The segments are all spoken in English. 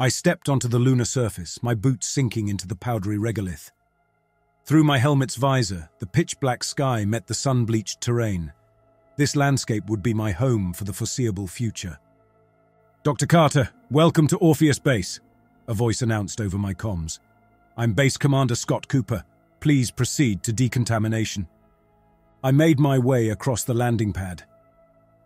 I stepped onto the lunar surface, my boots sinking into the powdery regolith. Through my helmet's visor, the pitch-black sky met the sun-bleached terrain. This landscape would be my home for the foreseeable future. "Dr. Carter, welcome to Orpheus Base," a voice announced over my comms. "I'm Base Commander Scott Cooper. Please proceed to decontamination." I made my way across the landing pad.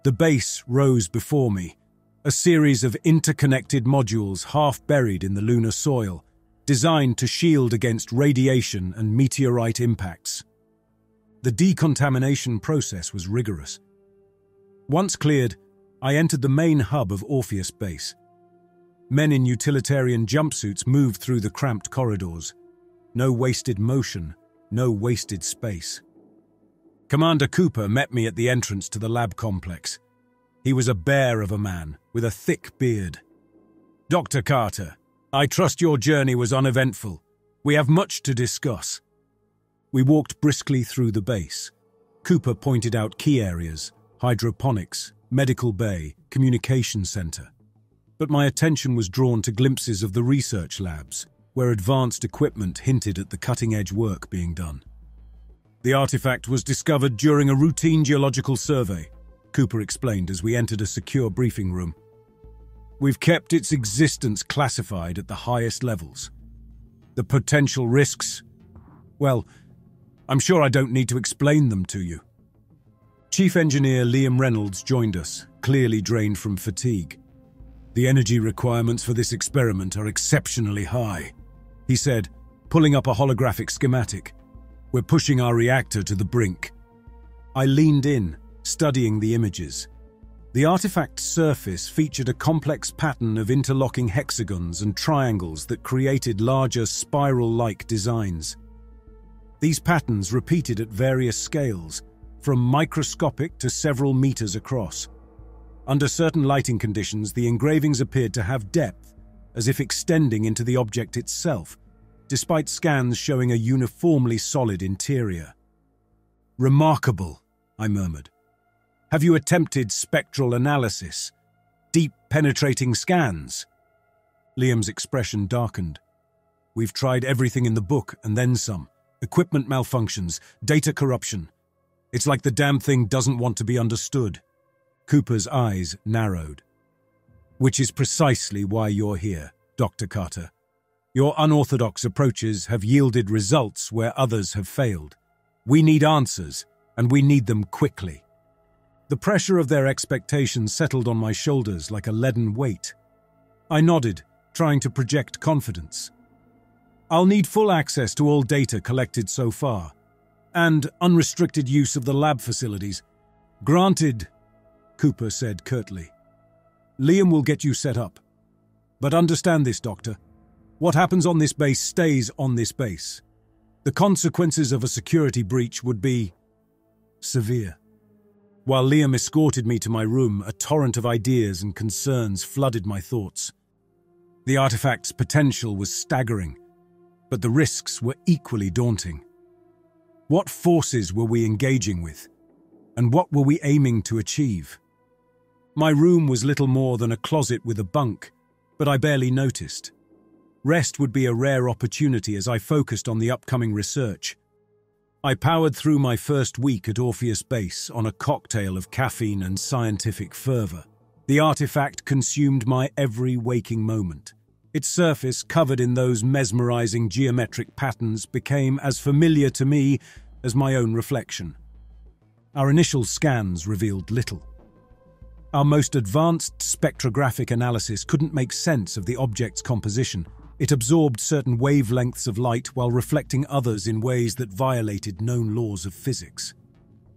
The base rose before me, a series of interconnected modules half buried in the lunar soil, designed to shield against radiation and meteorite impacts. The decontamination process was rigorous. Once cleared, I entered the main hub of Orpheus Base. Men in utilitarian jumpsuits moved through the cramped corridors. No wasted motion, no wasted space. Commander Cooper met me at the entrance to the lab complex. He was a bear of a man, with a thick beard. "Dr. Carter, I trust your journey was uneventful. We have much to discuss." We walked briskly through the base. Cooper pointed out key areas: hydroponics, medical bay, communication center. But my attention was drawn to glimpses of the research labs, where advanced equipment hinted at the cutting-edge work being done. "The artifact was discovered during a routine geological survey," Cooper explained as we entered a secure briefing room. "We've kept its existence classified at the highest levels. The potential risks? Well, I'm sure I don't need to explain them to you." Chief Engineer Liam Reynolds joined us, clearly drained from fatigue. "The energy requirements for this experiment are exceptionally high," he said, pulling up a holographic schematic. "We're pushing our reactor to the brink." I leaned in, studying the images. The artifact's surface featured a complex pattern of interlocking hexagons and triangles that created larger spiral-like designs. These patterns repeated at various scales, from microscopic to several meters across. Under certain lighting conditions, the engravings appeared to have depth, as if extending into the object itself, despite scans showing a uniformly solid interior. "Remarkable," I murmured. "Have you attempted spectral analysis? Deep, penetrating scans?" Liam's expression darkened. "We've tried everything in the book and then some. Equipment malfunctions, data corruption. It's like the damn thing doesn't want to be understood." Cooper's eyes narrowed. "Which is precisely why you're here, Dr. Carter. Your unorthodox approaches have yielded results where others have failed. We need answers, and we need them quickly." The pressure of their expectations settled on my shoulders like a leaden weight. I nodded, trying to project confidence. "I'll need full access to all data collected so far, and unrestricted use of the lab facilities." "Granted," Cooper said curtly. "Liam will get you set up. But understand this, Doctor. What happens on this base stays on this base. The consequences of a security breach would be severe." While Liam escorted me to my room, a torrent of ideas and concerns flooded my thoughts. The artifact's potential was staggering, but the risks were equally daunting. What forces were we engaging with? And what were we aiming to achieve? My room was little more than a closet with a bunk, but I barely noticed. Rest would be a rare opportunity as I focused on the upcoming research. I powered through my first week at Orpheus Base on a cocktail of caffeine and scientific fervor. The artifact consumed my every waking moment. Its surface, covered in those mesmerizing geometric patterns, became as familiar to me as my own reflection. Our initial scans revealed little. Our most advanced spectrographic analysis couldn't make sense of the object's composition. It absorbed certain wavelengths of light while reflecting others in ways that violated known laws of physics.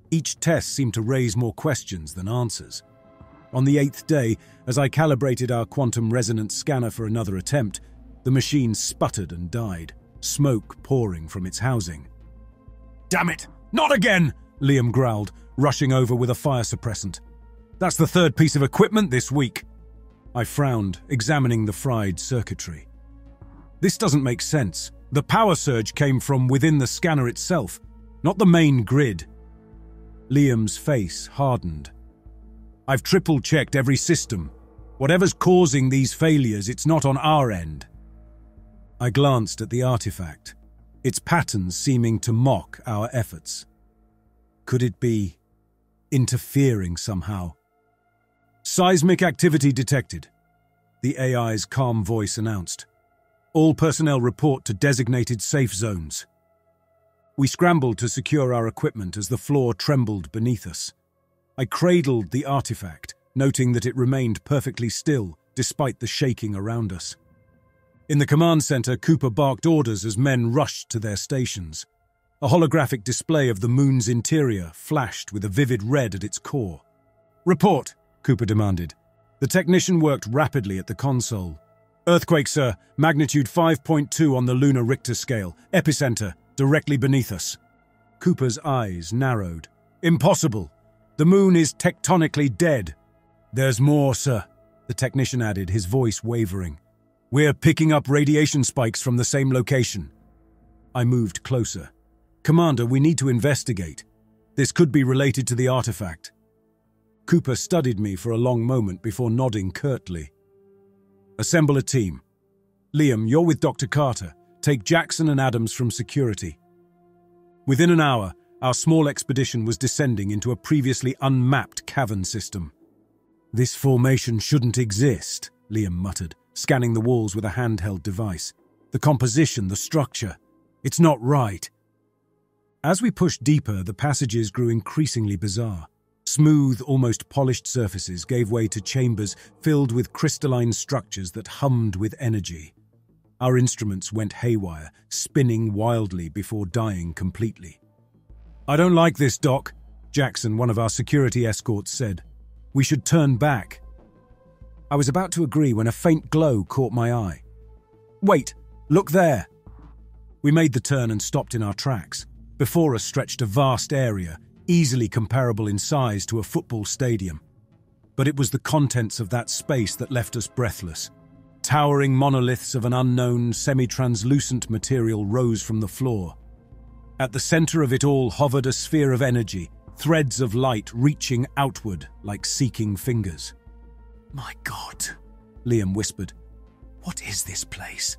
Each test seemed to raise more questions than answers. On the 8th day, as I calibrated our quantum resonance scanner for another attempt, the machine sputtered and died, smoke pouring from its housing. "Damn it! Not again!" Liam growled, rushing over with a fire suppressant. "That's the third piece of equipment this week." I frowned, examining the fried circuitry. "This doesn't make sense. The power surge came from within the scanner itself, not the main grid." Liam's face hardened. "I've triple-checked every system. Whatever's causing these failures, it's not on our end. I glanced at the artifact, its patterns seeming to mock our efforts. Could it be interfering somehow? Seismic activity detected, the AI's calm voice announced. All personnel report to designated safe zones. We scrambled to secure our equipment as the floor trembled beneath us. I cradled the artifact, noting that it remained perfectly still despite the shaking around us. In the command center, Cooper barked orders as men rushed to their stations. A holographic display of the moon's interior flashed with a vivid red at its core. "Report," Cooper demanded. The technician worked rapidly at the console. "Earthquake, sir. Magnitude 5.2 on the lunar Richter scale. Epicenter, directly beneath us." Cooper's eyes narrowed. "Impossible. The moon is tectonically dead." "There's more, sir," the technician added, his voice wavering. "We're picking up radiation spikes from the same location." I moved closer. "Commander, we need to investigate. This could be related to the artifact." Cooper studied me for a long moment before nodding curtly. "Assemble a team. Liam, you're with Dr. Carter. Take Jackson and Adams from security." Within an hour, our small expedition was descending into a previously unmapped cavern system. "This formation shouldn't exist," Liam muttered, scanning the walls with a handheld device. "The composition, the structure. It's not right." As we pushed deeper, the passages grew increasingly bizarre. Smooth, almost polished surfaces gave way to chambers filled with crystalline structures that hummed with energy. Our instruments went haywire, spinning wildly before dying completely. "I don't like this, Doc," Jackson, one of our security escorts, said. "We should turn back." I was about to agree when a faint glow caught my eye. "Wait, look there." We made the turn and stopped in our tracks. Before us stretched a vast area, easily comparable in size to a football stadium. But it was the contents of that space that left us breathless. Towering monoliths of an unknown, semi-translucent material rose from the floor. At the center of it all hovered a sphere of energy, threads of light reaching outward like seeking fingers. "My God," Liam whispered. "What is this place?"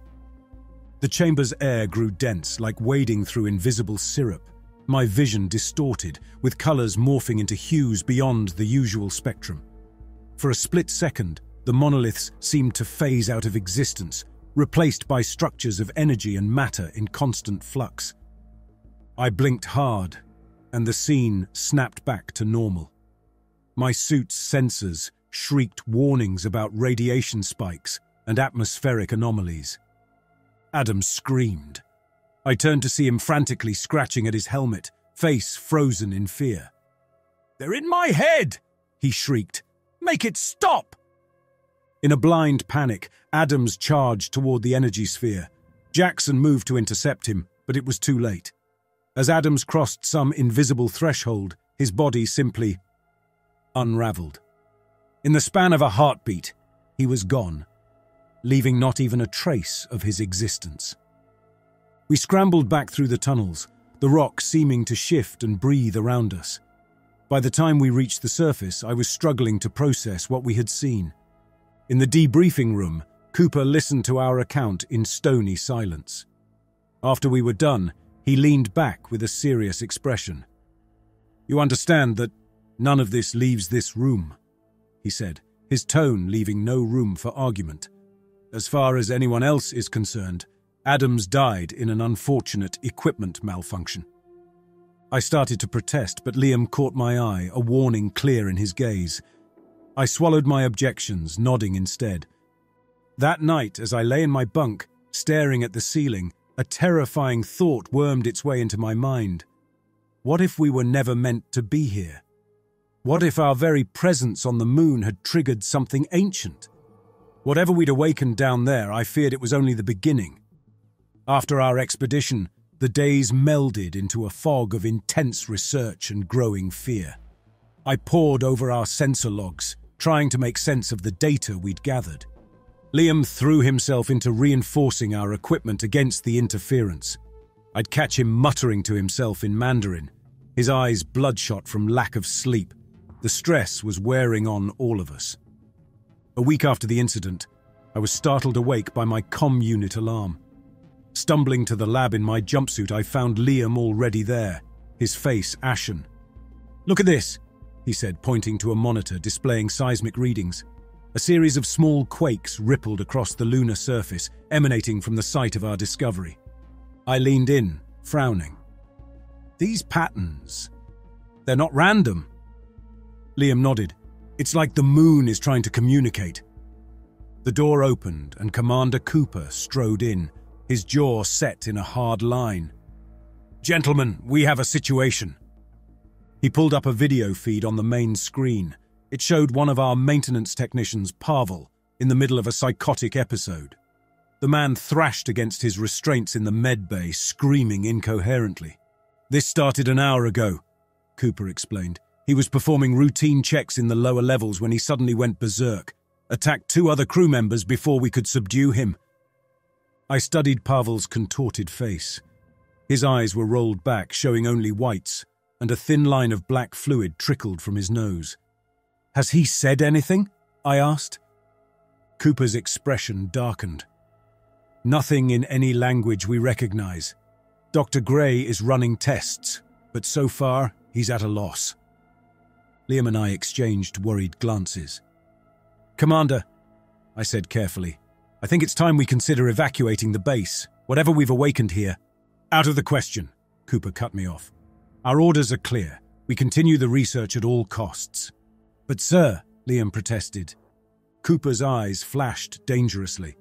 The chamber's air grew dense, like wading through invisible syrup. My vision distorted, with colors morphing into hues beyond the usual spectrum. For a split second, the monoliths seemed to phase out of existence, replaced by structures of energy and matter in constant flux. I blinked hard, and the scene snapped back to normal. My suit's sensors shrieked warnings about radiation spikes and atmospheric anomalies. Adam screamed. I turned to see him frantically scratching at his helmet, face frozen in fear. "They're in my head!" he shrieked. "Make it stop!" In a blind panic, Adams charged toward the energy sphere. Jackson moved to intercept him, but it was too late. As Adams crossed some invisible threshold, his body simply unraveled. In the span of a heartbeat, he was gone, leaving not even a trace of his existence. We scrambled back through the tunnels, the rock seeming to shift and breathe around us. By the time we reached the surface, I was struggling to process what we had seen. In the debriefing room, Cooper listened to our account in stony silence. After we were done, he leaned back with a serious expression. "You understand that none of this leaves this room," he said, his tone leaving no room for argument. "As far as anyone else is concerned, Adams died in an unfortunate equipment malfunction." I started to protest, but Liam caught my eye, a warning clear in his gaze. I swallowed my objections, nodding instead. That night, as I lay in my bunk, staring at the ceiling, a terrifying thought wormed its way into my mind. What if we were never meant to be here? What if our very presence on the moon had triggered something ancient? Whatever we'd awakened down there, I feared it was only the beginning. After our expedition, the days melded into a fog of intense research and growing fear. I pored over our sensor logs, trying to make sense of the data we'd gathered. Liam threw himself into reinforcing our equipment against the interference. I'd catch him muttering to himself in Mandarin, his eyes bloodshot from lack of sleep. The stress was wearing on all of us. A week after the incident, I was startled awake by my comm unit alarm. Stumbling to the lab in my jumpsuit, I found Liam already there, his face ashen. "Look at this," he said, pointing to a monitor displaying seismic readings. A series of small quakes rippled across the lunar surface, emanating from the site of our discovery. I leaned in, frowning. "These patterns, they're not random." Liam nodded. "It's like the moon is trying to communicate." The door opened and Commander Cooper strode in, his jaw set in a hard line. "Gentlemen, we have a situation." He pulled up a video feed on the main screen. It showed one of our maintenance technicians, Pavel, in the middle of a psychotic episode. The man thrashed against his restraints in the med bay, screaming incoherently. "This started an hour ago," Cooper explained. "He was performing routine checks in the lower levels when he suddenly went berserk, attacked 2 other crew members before we could subdue him." I studied Pavel's contorted face. His eyes were rolled back, showing only whites, and a thin line of black fluid trickled from his nose. "Has he said anything?" I asked. Cooper's expression darkened. "Nothing in any language we recognize. Dr. Gray is running tests, but so far he's at a loss." Liam and I exchanged worried glances. "Commander," I said carefully, "I think it's time we consider evacuating the base, whatever we've awakened here." "Out of the question," Cooper cut me off. "Our orders are clear. We continue the research at all costs." "But sir," Liam protested. Cooper's eyes flashed dangerously.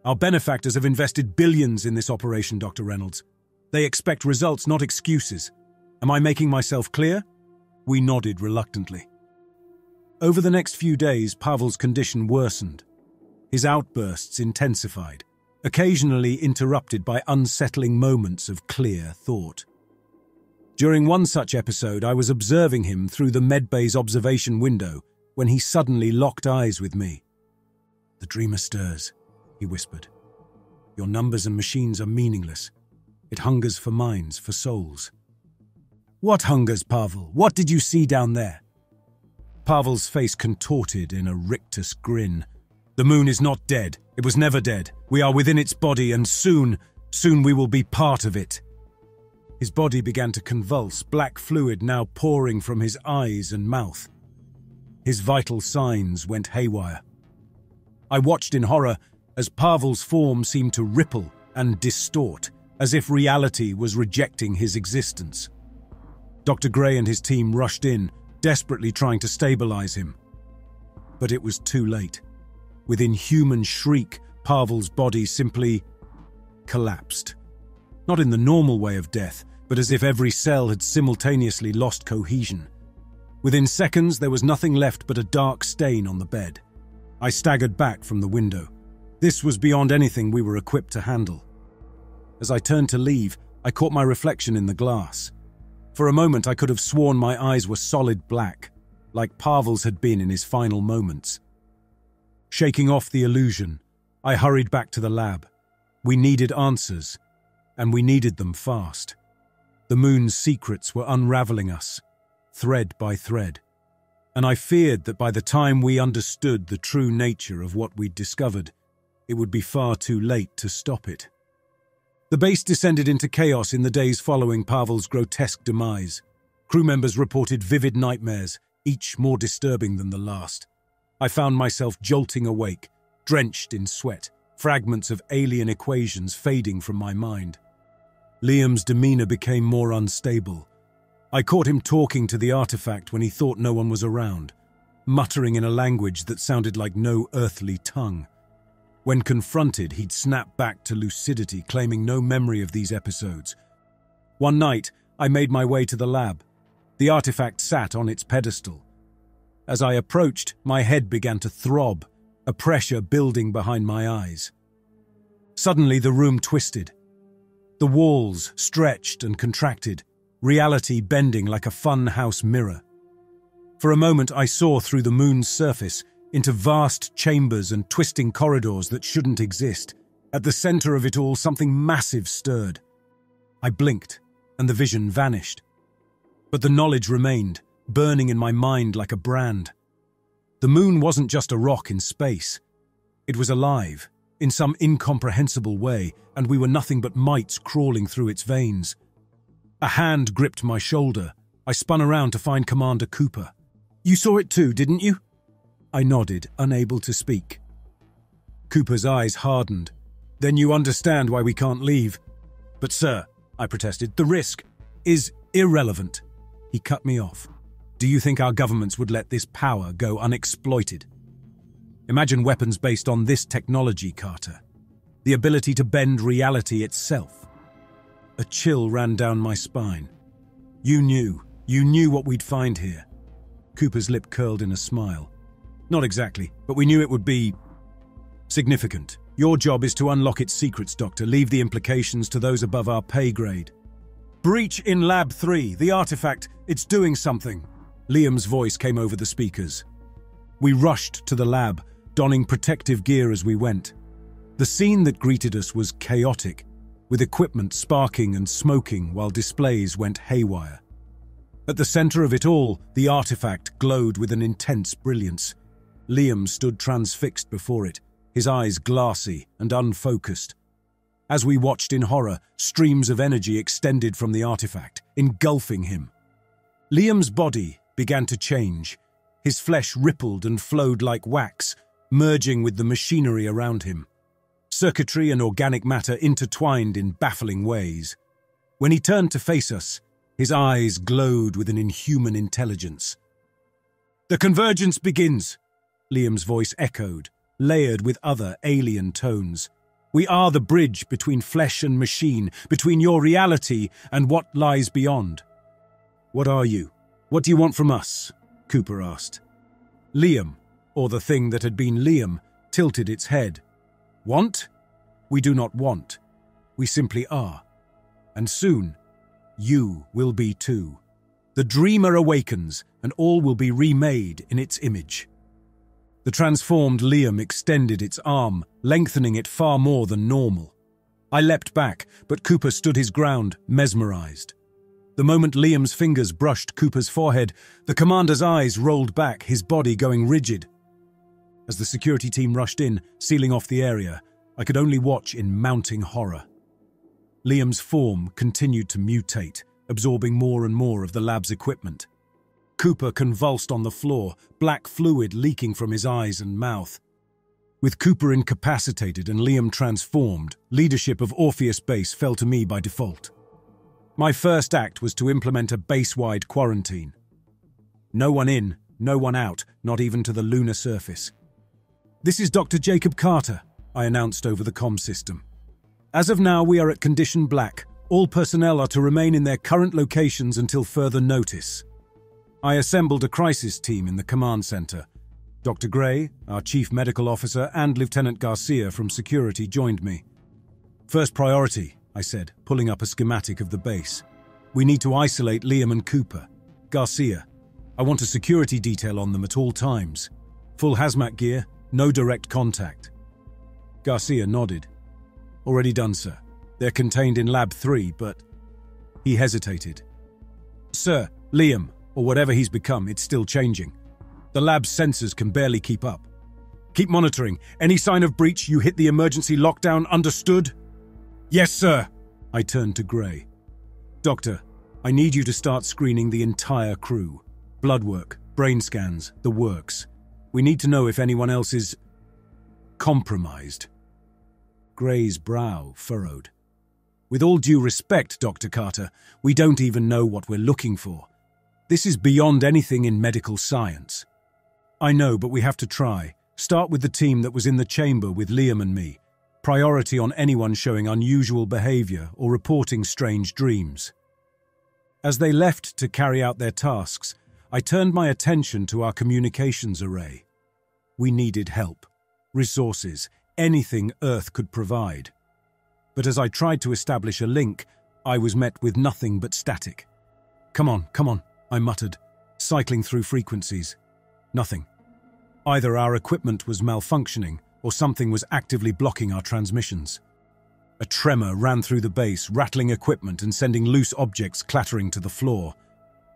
"Our benefactors have invested billions in this operation, Dr. Reynolds. They expect results, not excuses. Am I making myself clear?" We nodded reluctantly. Over the next few days, Pavel's condition worsened. His outbursts intensified, occasionally interrupted by unsettling moments of clear thought. During one such episode, I was observing him through the medbay's observation window when he suddenly locked eyes with me. "The dreamer stirs," he whispered. "Your numbers and machines are meaningless. It hungers for minds, for souls." "What hungers, Pavel? What did you see down there?" Pavel's face contorted in a rictus grin. "The moon is not dead. It was never dead. We are within its body, and soon we will be part of it." His body began to convulse, black fluid now pouring from his eyes and mouth. His vital signs went haywire. I watched in horror as Pavel's form seemed to ripple and distort, as if reality was rejecting his existence. Dr. Gray and his team rushed in, desperately trying to stabilize him. But it was too late. With inhuman shriek, Pavel's body simply collapsed. Not in the normal way of death, but as if every cell had simultaneously lost cohesion. Within seconds, there was nothing left but a dark stain on the bed. I staggered back from the window. This was beyond anything we were equipped to handle. As I turned to leave, I caught my reflection in the glass. For a moment, I could have sworn my eyes were solid black, like Pavel's had been in his final moments. Shaking off the illusion, I hurried back to the lab. We needed answers, and we needed them fast. The moon's secrets were unraveling us, thread by thread, and I feared that by the time we understood the true nature of what we'd discovered, it would be far too late to stop it. The base descended into chaos in the days following Pavel's grotesque demise. Crew members reported vivid nightmares, each more disturbing than the last. I found myself jolting awake, drenched in sweat, fragments of alien equations fading from my mind. Liam's demeanor became more unstable. I caught him talking to the artifact when he thought no one was around, muttering in a language that sounded like no earthly tongue. When confronted, he'd snap back to lucidity, claiming no memory of these episodes. One night, I made my way to the lab. The artifact sat on its pedestal. As I approached, my head began to throb, a pressure building behind my eyes. Suddenly, the room twisted. The walls stretched and contracted, reality bending like a funhouse mirror. For a moment, I saw through the moon's surface, into vast chambers and twisting corridors that shouldn't exist. At the center of it all, something massive stirred. I blinked, and the vision vanished. But the knowledge remained, burning in my mind like a brand. The moon wasn't just a rock in space. It was alive, in some incomprehensible way, and we were nothing but mites crawling through its veins. A hand gripped my shoulder. I spun around to find Commander Cooper. "You saw it too, didn't you?" I nodded, unable to speak. Cooper's eyes hardened. "Then you understand why we can't leave." "But sir," I protested, "the risk is irrelevant." He cut me off. "Do you think our governments would let this power go unexploited? Imagine weapons based on this technology, Carter. The ability to bend reality itself." A chill ran down my spine. You knew what we'd find here." Cooper's lip curled in a smile. "Not exactly, but we knew it would be significant. Your job is to unlock its secrets, Doctor. Leave the implications to those above our pay grade." "Breach in Lab 3, the artifact, it's doing something." Liam's voice came over the speakers. We rushed to the lab, donning protective gear as we went. The scene that greeted us was chaotic, with equipment sparking and smoking while displays went haywire. At the center of it all, the artifact glowed with an intense brilliance. Liam stood transfixed before it, his eyes glassy and unfocused. As we watched in horror, streams of energy extended from the artifact, engulfing him. Liam's body began to change. His flesh rippled and flowed like wax, merging with the machinery around him. Circuitry and organic matter intertwined in baffling ways. When he turned to face us, his eyes glowed with an inhuman intelligence. "The convergence begins," Liam's voice echoed, layered with other alien tones. "We are the bridge between flesh and machine, between your reality and what lies beyond." "What are you? What do you want from us?" Cooper asked. Liam, or the thing that had been Liam, tilted its head. "Want? We do not want. We simply are. And soon, you will be too. The dreamer awakens, and all will be remade in its image." The transformed Liam extended its arm, lengthening it far more than normal. I leapt back, but Cooper stood his ground, mesmerized. The moment Liam's fingers brushed Cooper's forehead, the commander's eyes rolled back, his body going rigid. As the security team rushed in, sealing off the area, I could only watch in mounting horror. Liam's form continued to mutate, absorbing more and more of the lab's equipment. Cooper convulsed on the floor, black fluid leaking from his eyes and mouth. With Cooper incapacitated and Liam transformed, leadership of Orpheus Base fell to me by default. My first act was to implement a base-wide quarantine. No one in, no one out, not even to the lunar surface. "This is Dr. Jacob Carter," I announced over the comm system. "As of now, we are at Condition Black. All personnel are to remain in their current locations until further notice." I assembled a crisis team in the command center. Dr. Gray, our chief medical officer, and Lieutenant Garcia from security joined me. "First priority," I said, pulling up a schematic of the base. "We need to isolate Liam and Cooper. Garcia, I want a security detail on them at all times. Full hazmat gear, no direct contact." Garcia nodded. "Already done, sir. They're contained in Lab 3, but..." He hesitated. "Sir, Liam, or whatever he's become, it's still changing. The lab's sensors can barely keep up. Keep monitoring. Any sign of breach, you hit the emergency lockdown, understood?" "Yes, sir." I turned to Gray. "Doctor, I need you to start screening the entire crew. Blood work, brain scans, the works. We need to know if anyone else is compromised." Gray's brow furrowed. "With all due respect, Dr. Carter, we don't even know what we're looking for. This is beyond anything in medical science." "I know, but we have to try. Start with the team that was in the chamber with Liam and me. Priority on anyone showing unusual behavior or reporting strange dreams." As they left to carry out their tasks, I turned my attention to our communications array. We needed help, resources, anything Earth could provide. But as I tried to establish a link, I was met with nothing but static. Come on, I muttered, cycling through frequencies. Nothing. Either our equipment was malfunctioning, or something was actively blocking our transmissions. A tremor ran through the base, rattling equipment and sending loose objects clattering to the floor.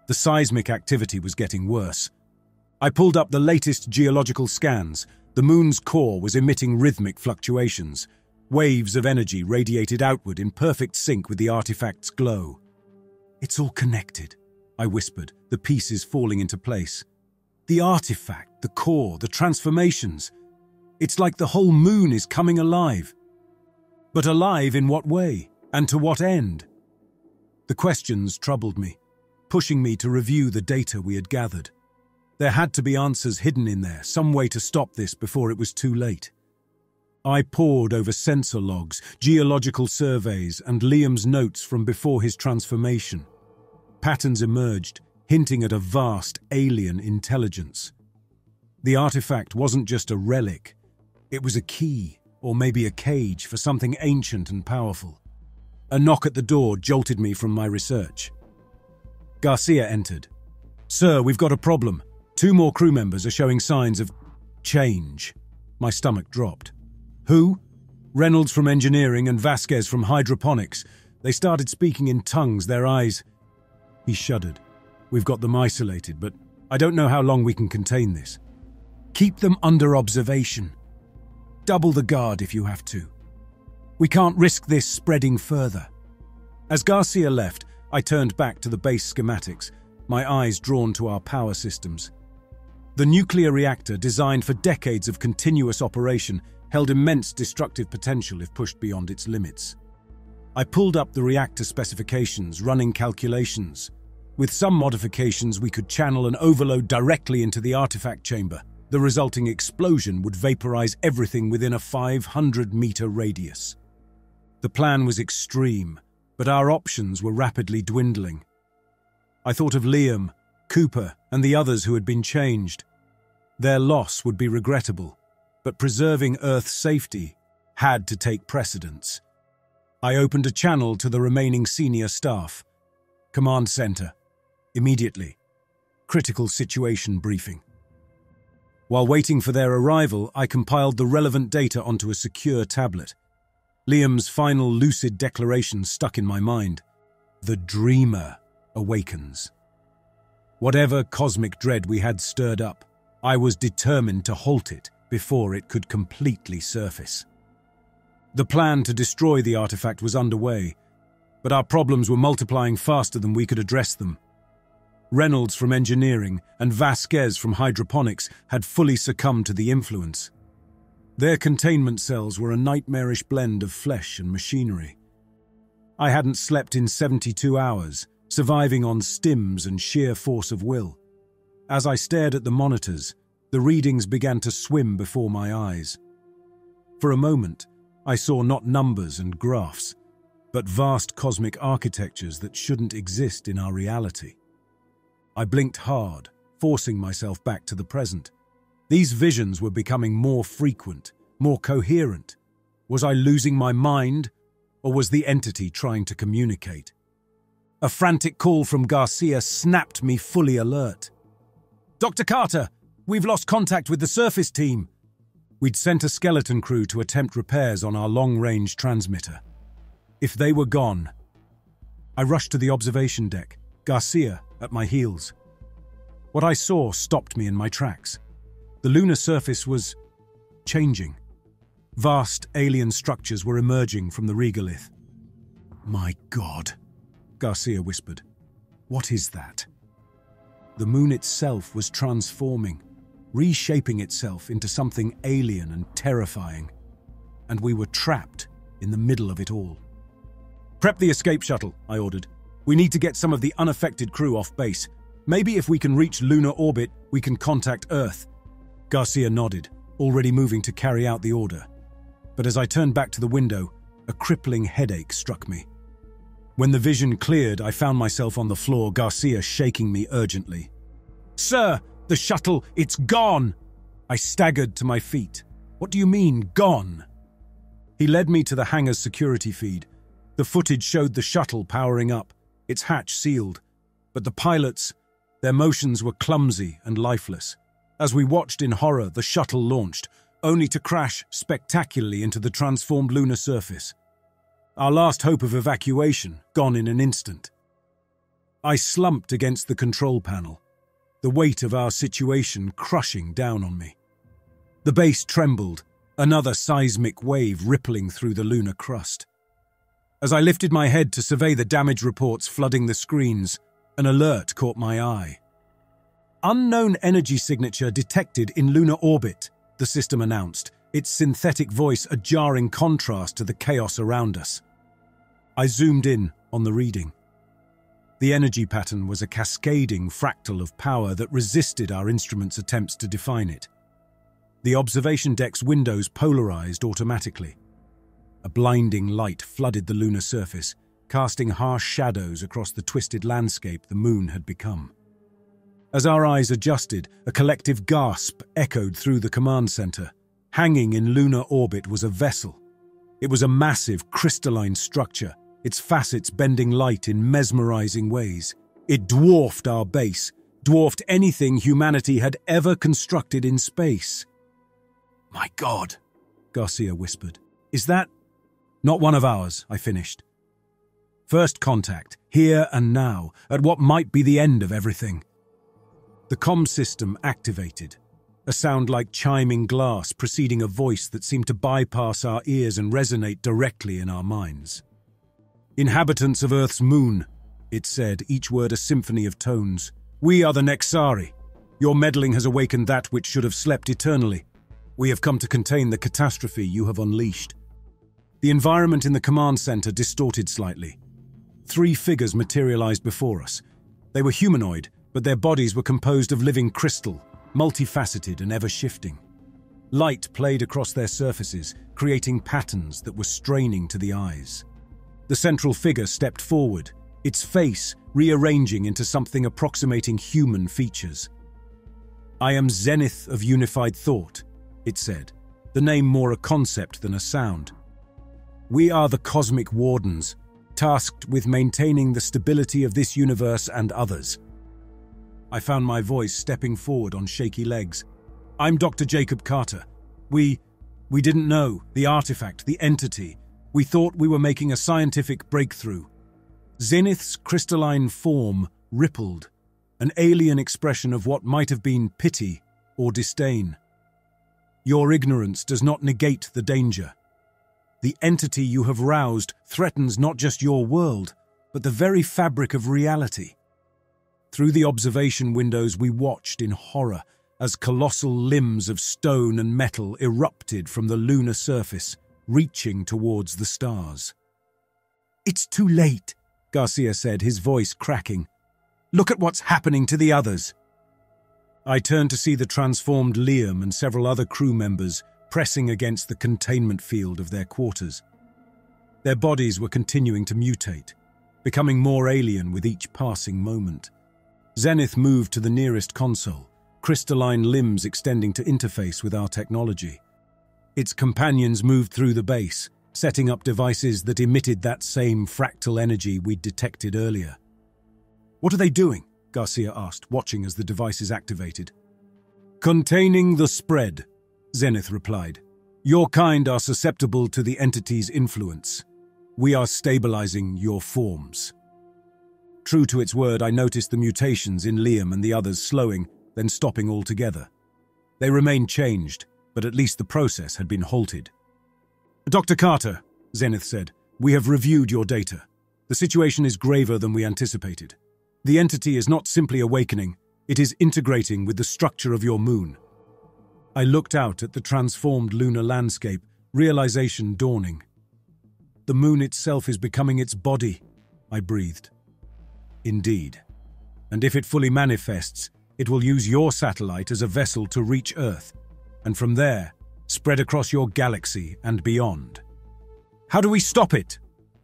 The seismic activity was getting worse. I pulled up the latest geological scans. The moon's core was emitting rhythmic fluctuations. Waves of energy radiated outward in perfect sync with the artifact's glow. "It's all connected," I whispered, the pieces falling into place. "The artifact, the core, the transformations. It's like the whole moon is coming alive." But alive in what way? And to what end? The questions troubled me, pushing me to review the data we had gathered. There had to be answers hidden in there, some way to stop this before it was too late. I pored over sensor logs, geological surveys, and Liam's notes from before his transformation. Patterns emerged, hinting at a vast alien intelligence. The artifact wasn't just a relic. It was a key, or maybe a cage, for something ancient and powerful. A knock at the door jolted me from my research. Garcia entered. "Sir, we've got a problem. 2 more crew members are showing signs of change." My stomach dropped. "Who?" "Reynolds from engineering and Vasquez from hydroponics. They started speaking in tongues, their eyes..." He shuddered. "We've got them isolated, but I don't know how long we can contain this." "Keep them under observation. Double the guard if you have to. We can't risk this spreading further." As Garcia left, I turned back to the base schematics, my eyes drawn to our power systems. The nuclear reactor, designed for decades of continuous operation, held immense destructive potential if pushed beyond its limits. I pulled up the reactor specifications, running calculations. With some modifications, we could channel an overload directly into the artifact chamber. The resulting explosion would vaporize everything within a 500-meter radius. The plan was extreme, but our options were rapidly dwindling. I thought of Liam, Cooper, and the others who had been changed. Their loss would be regrettable, but preserving Earth's safety had to take precedence. I opened a channel to the remaining senior staff. "Command Center. Immediately. Critical situation briefing." While waiting for their arrival, I compiled the relevant data onto a secure tablet. Liam's final lucid declaration stuck in my mind. "The Dreamer awakens." Whatever cosmic dread we had stirred up, I was determined to halt it before it could completely surface. The plan to destroy the artifact was underway, but our problems were multiplying faster than we could address them. Reynolds from engineering and Vasquez from hydroponics had fully succumbed to the influence. Their containment cells were a nightmarish blend of flesh and machinery. I hadn't slept in 72 hours, surviving on stims and sheer force of will. As I stared at the monitors, the readings began to swim before my eyes. For a moment, I saw not numbers and graphs, but vast cosmic architectures that shouldn't exist in our reality. I blinked hard, forcing myself back to the present. These visions were becoming more frequent, more coherent. Was I losing my mind, or was the entity trying to communicate? A frantic call from Garcia snapped me fully alert. "Dr. Carter, we've lost contact with the surface team." We'd sent a skeleton crew to attempt repairs on our long-range transmitter. If they were gone... I rushed to the observation deck, Garcia at my heels. What I saw stopped me in my tracks. The lunar surface was changing. Vast alien structures were emerging from the regolith. "My God," Garcia whispered. "What is that?" The moon itself was transforming, reshaping itself into something alien and terrifying. And we were trapped in the middle of it all. "Prep the escape shuttle," I ordered. "We need to get some of the unaffected crew off base. Maybe if we can reach lunar orbit, we can contact Earth." Garcia nodded, already moving to carry out the order. But as I turned back to the window, a crippling headache struck me. When the vision cleared, I found myself on the floor, Garcia shaking me urgently. "Sir, the shuttle, it's gone!" I staggered to my feet. "What do you mean, gone?" He led me to the hangar's security feed. The footage showed the shuttle powering up, its hatch sealed. But the pilots, their motions were clumsy and lifeless. As we watched in horror, the shuttle launched, only to crash spectacularly into the transformed lunar surface. Our last hope of evacuation, gone in an instant. I slumped against the control panel. the weight of our situation crushing down on me. The base trembled, another seismic wave rippling through the lunar crust. As I lifted my head to survey the damage reports flooding the screens, an alert caught my eye. "Unknown energy signature detected in lunar orbit," the system announced, its synthetic voice a jarring contrast to the chaos around us. I zoomed in on the reading. The energy pattern was a cascading fractal of power that resisted our instrument's attempts to define it. The observation deck's windows polarized automatically. A blinding light flooded the lunar surface, casting harsh shadows across the twisted landscape the moon had become. As our eyes adjusted, a collective gasp echoed through the command center. Hanging in lunar orbit was a vessel. It was a massive, crystalline structure, its facets bending light in mesmerizing ways. It dwarfed our base, dwarfed anything humanity had ever constructed in space. "My God," Garcia whispered. "Is that—" "Not one of ours," I finished. "First contact, here and now, at what might be the end of everything." The comm system activated, a sound like chiming glass preceding a voice that seemed to bypass our ears and resonate directly in our minds. "Inhabitants of Earth's moon," it said, each word a symphony of tones. "We are the Nexari. Your meddling has awakened that which should have slept eternally. We have come to contain the catastrophe you have unleashed." The environment in the command center distorted slightly. 3 figures materialized before us. They were humanoid, but their bodies were composed of living crystal, multifaceted and ever-shifting. Light played across their surfaces, creating patterns that were straining to the eyes. The central figure stepped forward, its face rearranging into something approximating human features. "I am Zenith of Unified Thought," it said, the name more a concept than a sound. "We are the Cosmic Wardens, tasked with maintaining the stability of this universe and others." I found my voice stepping forward on shaky legs. "I'm Dr. Jacob Carter. We didn't know, the artifact, the entity. We thought we were making a scientific breakthrough." Zenith's crystalline form rippled, an alien expression of what might have been pity or disdain. "Your ignorance does not negate the danger. The entity you have roused threatens not just your world, but the very fabric of reality." Through the observation windows we watched in horror as colossal limbs of stone and metal erupted from the lunar surface, reaching towards the stars. "It's too late," Garcia said, his voice cracking. "Look at what's happening to the others." I turned to see the transformed Liam and several other crew members pressing against the containment field of their quarters. Their bodies were continuing to mutate, becoming more alien with each passing moment. Zenith moved to the nearest console, crystalline limbs extending to interface with our technology. Its companions moved through the base, setting up devices that emitted that same fractal energy we'd detected earlier. "What are they doing?" Garcia asked, watching as the devices activated. "Containing the spread," Zenith replied. "Your kind are susceptible to the entity's influence. We are stabilizing your forms." True to its word, I noticed the mutations in Liam and the others slowing, then stopping altogether. They remained changed, but at least the process had been halted. "Dr. Carter," Zenith said, "we have reviewed your data. The situation is graver than we anticipated. The entity is not simply awakening, it is integrating with the structure of your moon." I looked out at the transformed lunar landscape, realization dawning. "The moon itself is becoming its body," I breathed. "Indeed. And if it fully manifests, it will use your satellite as a vessel to reach Earth, and from there, spread across your galaxy and beyond." "How do we stop it?"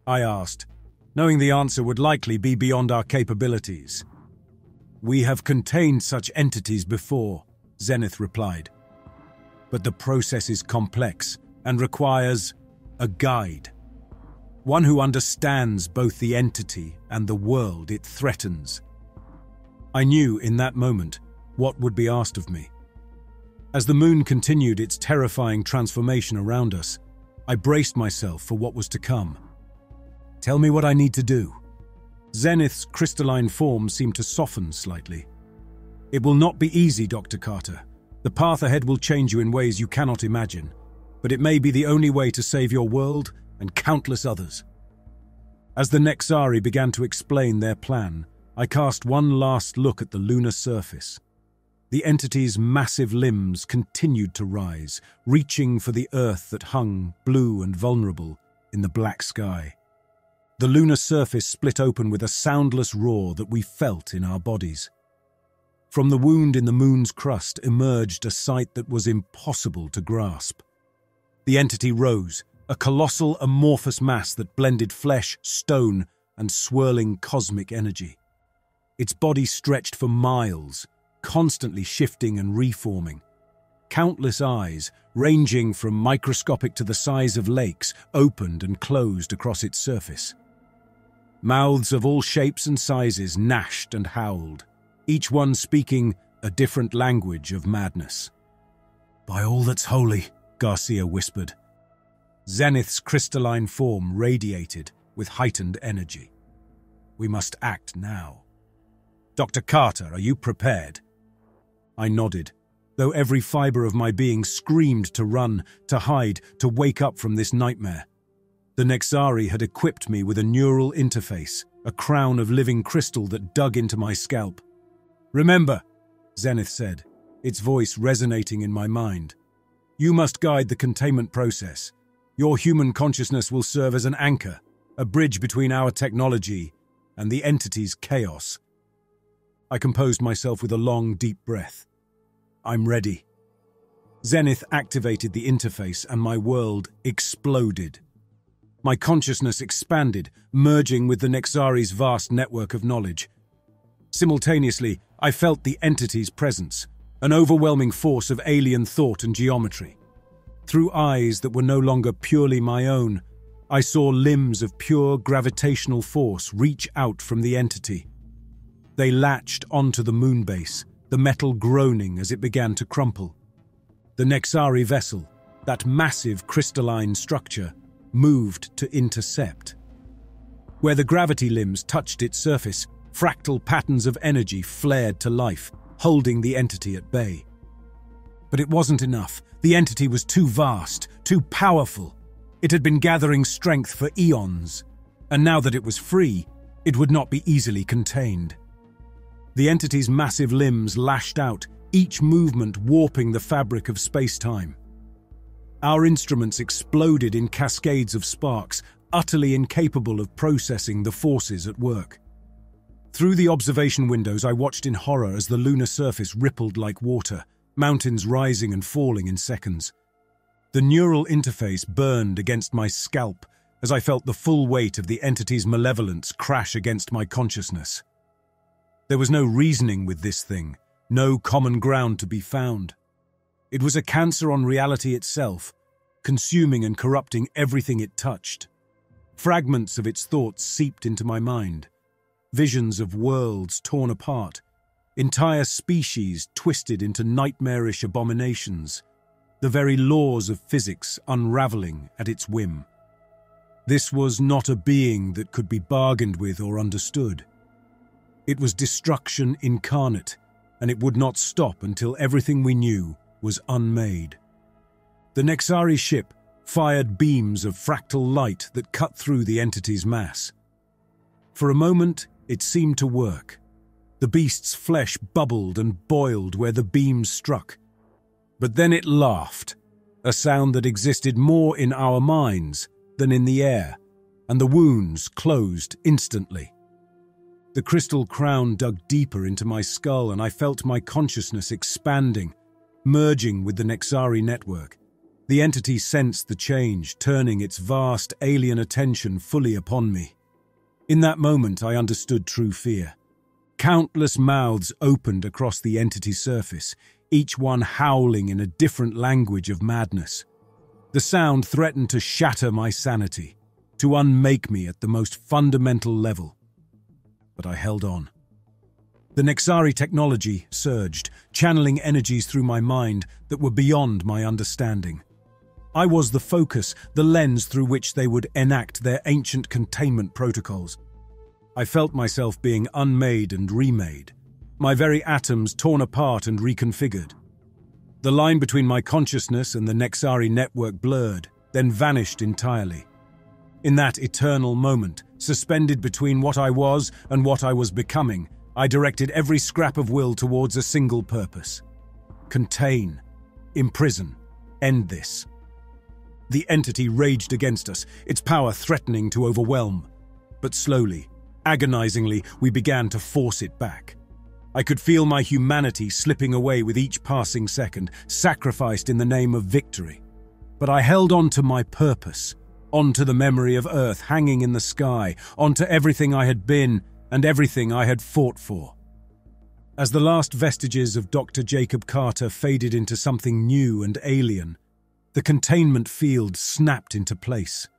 I asked, knowing the answer would likely be beyond our capabilities. "We have contained such entities before," Zenith replied. "But the process is complex and requires a guide. One who understands both the entity and the world it threatens." I knew in that moment what would be asked of me. As the moon continued its terrifying transformation around us, I braced myself for what was to come. "Tell me what I need to do." Zenith's crystalline form seemed to soften slightly. It will not be easy, Dr. Carter. The path ahead will change you in ways you cannot imagine, but it may be the only way to save your world and countless others. As the Nexari began to explain their plan, I cast one last look at the lunar surface. The entity's massive limbs continued to rise, reaching for the Earth that hung, blue and vulnerable, in the black sky. The lunar surface split open with a soundless roar that we felt in our bodies. From the wound in the moon's crust emerged a sight that was impossible to grasp. The entity rose, a colossal amorphous mass that blended flesh, stone, and swirling cosmic energy. Its body stretched for miles, constantly shifting and reforming. Countless eyes, ranging from microscopic to the size of lakes, opened and closed across its surface. Mouths of all shapes and sizes gnashed and howled, each one speaking a different language of madness. "By all that's holy," Garcia whispered. Zenith's crystalline form radiated with heightened energy. "We must act now. Dr. Carter, are you prepared?" I nodded, though every fiber of my being screamed to run, to hide, to wake up from this nightmare. The Nexari had equipped me with a neural interface, a crown of living crystal that dug into my scalp. "Remember," Zenith said, its voice resonating in my mind, "you must guide the containment process. Your human consciousness will serve as an anchor, a bridge between our technology and the entity's chaos." I composed myself with a long, deep breath. "I'm ready." Zenith activated the interface and my world exploded. My consciousness expanded, merging with the Nexari's vast network of knowledge. Simultaneously, I felt the entity's presence, an overwhelming force of alien thought and geometry. Through eyes that were no longer purely my own, I saw limbs of pure gravitational force reach out from the entity. They latched onto the moon base, the metal groaning as it began to crumple. The Nexari vessel, that massive crystalline structure, moved to intercept. Where the gravity limbs touched its surface, fractal patterns of energy flared to life, holding the entity at bay. But it wasn't enough. The entity was too vast, too powerful. It had been gathering strength for eons, and now that it was free, it would not be easily contained. The entity's massive limbs lashed out, each movement warping the fabric of space-time. Our instruments exploded in cascades of sparks, utterly incapable of processing the forces at work. Through the observation windows, I watched in horror as the lunar surface rippled like water, mountains rising and falling in seconds. The neural interface burned against my scalp as I felt the full weight of the entity's malevolence crash against my consciousness. There was no reasoning with this thing, no common ground to be found. It was a cancer on reality itself, consuming and corrupting everything it touched. Fragments of its thoughts seeped into my mind, visions of worlds torn apart, entire species twisted into nightmarish abominations, the very laws of physics unraveling at its whim. This was not a being that could be bargained with or understood. It was destruction incarnate, and it would not stop until everything we knew was unmade. The Nexari ship fired beams of fractal light that cut through the entity's mass. For a moment, it seemed to work. The beast's flesh bubbled and boiled where the beams struck. But then it laughed, a sound that existed more in our minds than in the air, and the wounds closed instantly. The crystal crown dug deeper into my skull, and I felt my consciousness expanding, merging with the Nexari network. The entity sensed the change, turning its vast alien attention fully upon me. In that moment, I understood true fear. Countless mouths opened across the entity's surface, each one howling in a different language of madness. The sound threatened to shatter my sanity, to unmake me at the most fundamental level. But I held on. The Nexari technology surged, channeling energies through my mind that were beyond my understanding. I was the focus, the lens through which they would enact their ancient containment protocols. I felt myself being unmade and remade, my very atoms torn apart and reconfigured. The line between my consciousness and the Nexari network blurred, then vanished entirely. In that eternal moment, suspended between what I was and what I was becoming, I directed every scrap of will towards a single purpose: contain, imprison, end this. The entity raged against us, its power threatening to overwhelm. But slowly, agonizingly, we began to force it back. I could feel my humanity slipping away with each passing second, sacrificed in the name of victory. But I held on to my purpose, onto the memory of Earth hanging in the sky, onto everything I had been and everything I had fought for. As the last vestiges of Dr. Jacob Carter faded into something new and alien, the containment field snapped into place.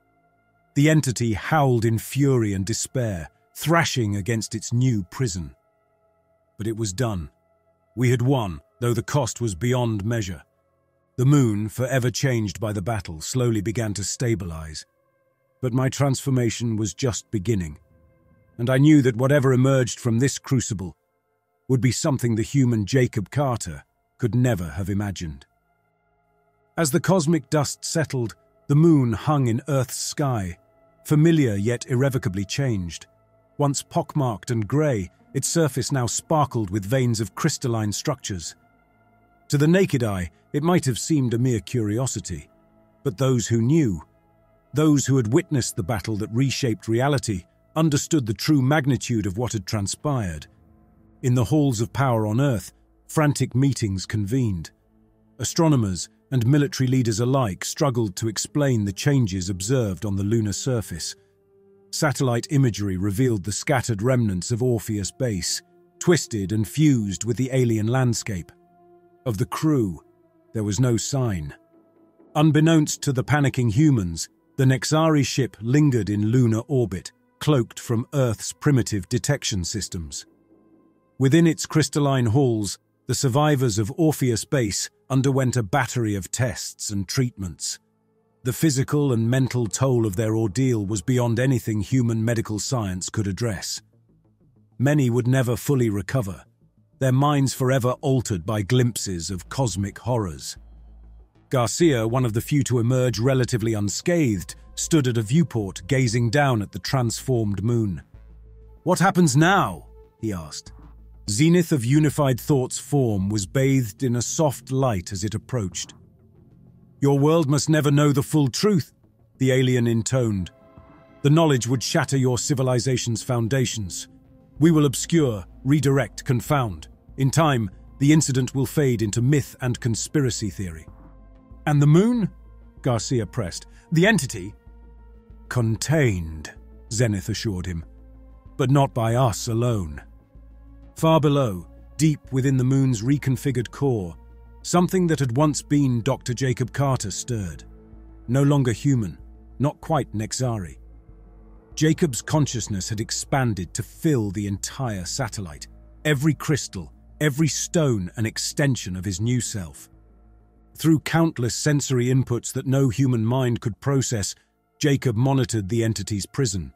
The entity howled in fury and despair, thrashing against its new prison. But it was done. We had won, though the cost was beyond measure. The moon, forever changed by the battle, slowly began to stabilize. But my transformation was just beginning, and I knew that whatever emerged from this crucible would be something the human Jacob Carter could never have imagined. As the cosmic dust settled, the moon hung in Earth's sky, familiar yet irrevocably changed. Once pockmarked and grey, its surface now sparkled with veins of crystalline structures. To the naked eye, it might have seemed a mere curiosity, but those who knew, those who had witnessed the battle that reshaped reality, understood the true magnitude of what had transpired. In the halls of power on Earth, frantic meetings convened. Astronomers and military leaders alike struggled to explain the changes observed on the lunar surface. Satellite imagery revealed the scattered remnants of Orpheus Base, twisted and fused with the alien landscape. Of the crew, there was no sign. Unbeknownst to the panicking humans, the Nexari ship lingered in lunar orbit, cloaked from Earth's primitive detection systems. Within its crystalline halls, the survivors of Orpheus Base underwent a battery of tests and treatments. The physical and mental toll of their ordeal was beyond anything human medical science could address. Many would never fully recover, their minds forever altered by glimpses of cosmic horrors. Garcia, one of the few to emerge relatively unscathed, stood at a viewport gazing down at the transformed moon. "What happens now?" he asked. Zenith of Unified Thought's form was bathed in a soft light as it approached. "Your world must never know the full truth," the alien intoned. "The knowledge would shatter your civilization's foundations. We will obscure, redirect, confound. In time, the incident will fade into myth and conspiracy theory." "And the moon?" Garcia pressed. "The entity?" "Contained," Zenith assured him. "But not by us alone." Far below, deep within the moon's reconfigured core, something that had once been Dr. Jacob Carter stirred. No longer human, not quite Nexari. Jacob's consciousness had expanded to fill the entire satellite. Every crystal, every stone an extension of his new self. Through countless sensory inputs that no human mind could process, Jacob monitored the entity's prison.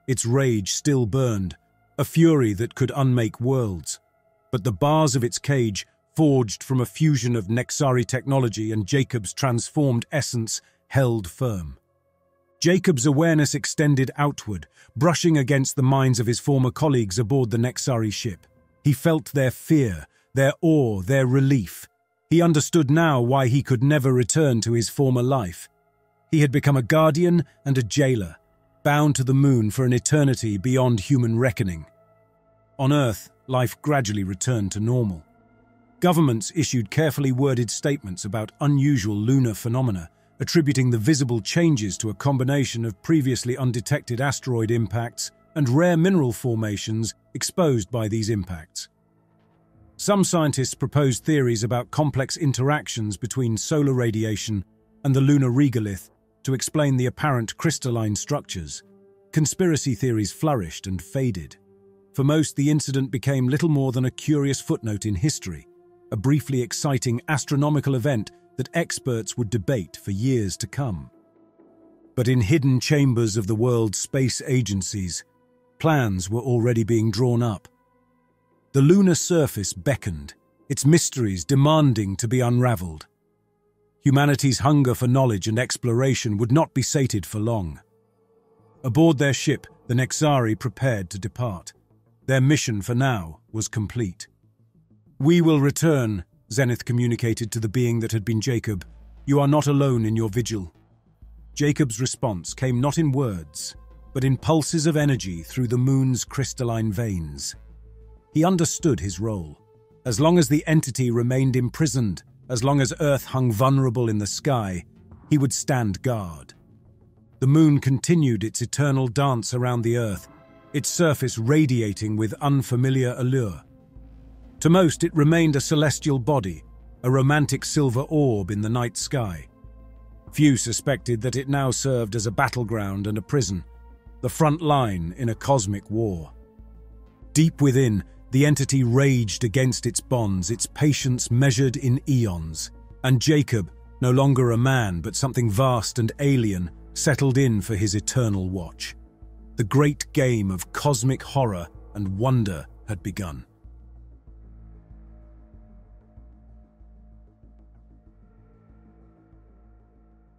Its rage still burned, a fury that could unmake worlds. But the bars of its cage, forged from a fusion of Nexari technology and Jacob's transformed essence, held firm. Jacob's awareness extended outward, brushing against the minds of his former colleagues aboard the Nexari ship. He felt their fear, their awe, their relief. He understood now why he could never return to his former life. He had become a guardian and a jailer, bound to the moon for an eternity beyond human reckoning. On Earth, life gradually returned to normal. Governments issued carefully worded statements about unusual lunar phenomena, attributing the visible changes to a combination of previously undetected asteroid impacts and rare mineral formations exposed by these impacts. Some scientists proposed theories about complex interactions between solar radiation and the lunar regolith to explain the apparent crystalline structures. Conspiracy theories flourished and faded. For most, the incident became little more than a curious footnote in history, a briefly exciting astronomical event that experts would debate for years to come. But in hidden chambers of the world's space agencies, plans were already being drawn up. The lunar surface beckoned, its mysteries demanding to be unraveled. Humanity's hunger for knowledge and exploration would not be sated for long. Aboard their ship, the Nexari prepared to depart. Their mission for now was complete. "We will return," Zenith communicated to the being that had been Jacob. "You are not alone in your vigil." Jacob's response came not in words, but in pulses of energy through the moon's crystalline veins. He understood his role. As long as the entity remained imprisoned, as long as Earth hung vulnerable in the sky, he would stand guard. The moon continued its eternal dance around the Earth, its surface radiating with unfamiliar allure. To most, it remained a celestial body, a romantic silver orb in the night sky. Few suspected that it now served as a battleground and a prison, the front line in a cosmic war. Deep within, the entity raged against its bonds, its patience measured in eons, and Jacob, no longer a man but something vast and alien, settled in for his eternal watch. The great game of cosmic horror and wonder had begun.